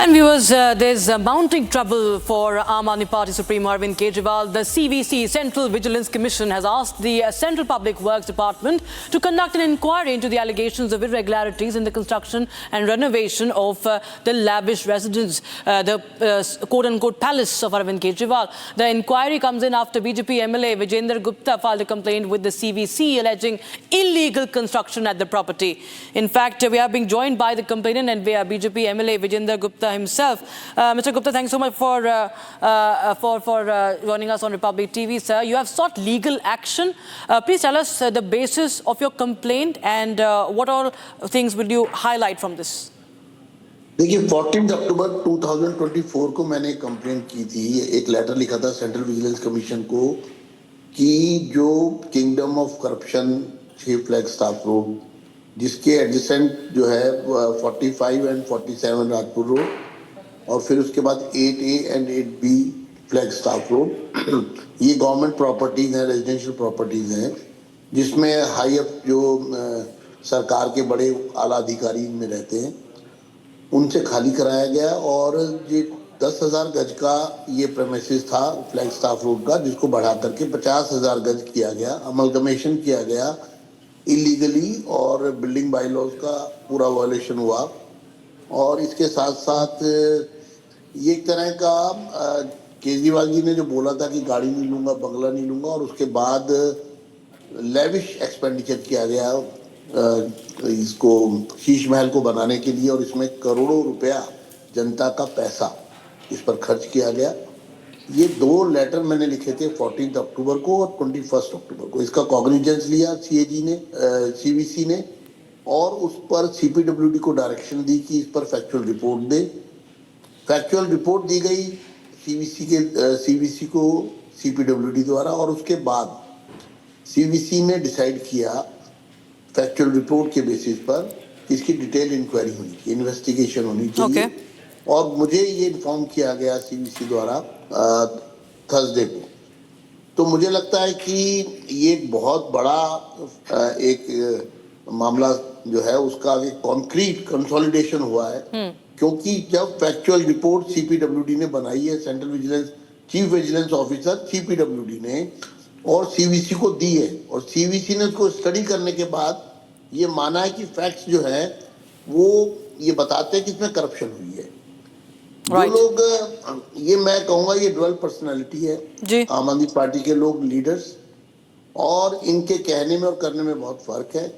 And viewers, there's mounting trouble for Aam Aadmi Party Supreme Arvind Kejriwal. The CVC, Central Vigilance Commission, has asked the Central Public Works Department to conduct an inquiry into the allegations of irregularities in the construction and renovation of the lavish residence, the quote-unquote palace of Arvind Kejriwal. The inquiry comes in after BJP MLA Vijender Gupta filed a complaint with the CVC alleging illegal construction at the property. In fact, we are being joined by the complainant and via BJP MLA Vijender Gupta himself. Mr. Gupta, thanks so much for joining us on Republic TV, sir. You have sought legal action. Please tell us the basis of your complaint and what all things will you highlight from this? देखिए 14 अक्टूबर 2024 को मैंने complaint की थी, एक letter लिखा था central vigilance commission को कि जो kingdom of corruption 6 flag staff road जिसके एडजेसेंट जो है 45 एंड 47 राजपुर रोड और फिर उसके बाद 8A and 8B flag staff road, ये गवर्नमेंट प्रॉपर्टीज हैं, रेजिडेंशियल प्रॉपर्टीज हैं, जिसमें हाई अप जो सरकार के बड़े आला अधिकारी में रहते हैं उनसे खाली कराया गया और ये 10,000 गज का ये प्रेमिसेस था फ्लैग स्टाफ रोड का, जिसको बढ़ा करके 50,000 गज किया गया, अमलगमेशन किया गया इलीगली और बिल्डिंग बायलॉज का पूरा वायलेशन हुआ। और इसके साथ साथ ये एक तरह का केजरीवाल जी ने जो बोला था कि गाड़ी नहीं लूँगा, बंगला नहीं लूँगा, और उसके बाद लेविश एक्सपेंडिचर किया गया इसको शीश महल को बनाने के लिए और इसमें करोड़ों रुपया जनता का पैसा इस पर खर्च किया गया। ये 2 लेटर मैंने लिखे थे 14 अक्टूबर को और 21 अक्टूबर को। इसका कॉग्निजेंस लिया सीएजी ने, सीवीसी ने, और उस पर सीपीडब्ल्यूडी को डायरेक्शन दी कि इस पर फैक्चुअल रिपोर्ट दे। फैक्चुअल रिपोर्ट दी गई सीवीसी को सीपीडब्ल्यूडी द्वारा और उसके बाद सीवीसी ने डिसाइड किया फैक्चुअल रिपोर्ट के बेसिस पर इसकी डिटेल इंक्वायरी होनी चाहिए, इन्वेस्टिगेशन होनी चाहिए। और मुझे ये इन्फॉर्म किया गया सीवीसी द्वारा थर्सडे को। तो मुझे लगता है कि ये बहुत बड़ा एक मामला जो है उसका एक कॉन्क्रीट कंसोलिडेशन हुआ है, क्योंकि जब फैक्चुअल रिपोर्ट सीपीडब्ल्यूडी ने बनाई है, central vigilance chief vigilance officer CPWD ने, और सीवीसी को दी है और सीवीसी ने उसको स्टडी करने के बाद ये माना है कि फैक्ट्स जो है वो ये बताते हैं कि इसमें करप्शन हुई है। जो लोग, ये मैं कहूँगा ये ड्युअल पर्सनालिटी है आम आदमी पार्टी के लोग, लीडर्स, और इनके कहने में और करने में बहुत फर्क है।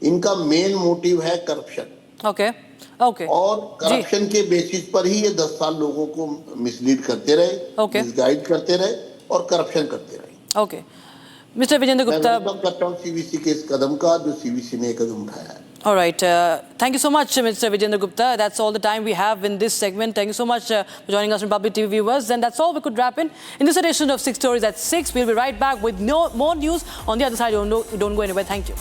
इनका मेन मोटिव है करप्शन। और करप्शन के बेसिस पर ही ये 10 साल लोगों को मिसलीड करते रहे, मिसगाइड करते रहे और करप्शन करते रहे। Mr. Vijender Gupta, मैं करता हूँ सीवीसी के इस कदम का जो सीवीसी ने कदम उठाया है। All right. Thank you so much, Mr. Vijender Gupta. That's all the time we have in this segment. Thank you so much for joining us, Republic TV viewers. And that's all we could wrap in this edition of 6 Stories at 6. We'll be right back with more news on the other side. Don't go anywhere. Thank you.